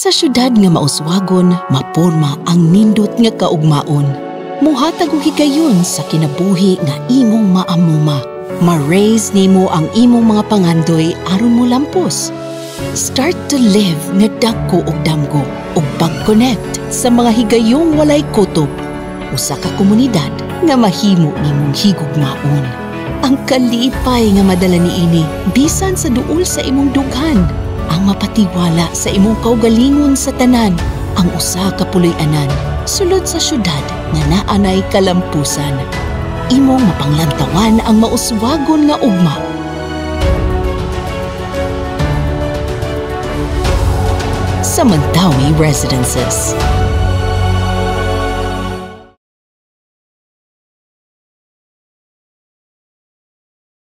Sa syudad nga mauswagon, maporma ang nindot nga kaugmaon. Muhatag og higayon sa kinabuhi nga imong maamuma. Ma-raise nimo ang imong mga pangandoy aron mo lampos. Start to live nga dagko og damgo ug pag-connect sa mga higayong walay kutob. Usa ka komunidad nga mahimo nimong higugmaon. Ang kalipay nga madala niini bisan sa duol sa imong dughan. Ang mapatiwala sa imong kaugalingon sa tanan, ang usa ka puloy-anan sulod sa syudad nga naanay kalampusan. Imong mapanglantawan ang mauswagon nga ugma. Sa Mantawi Residences.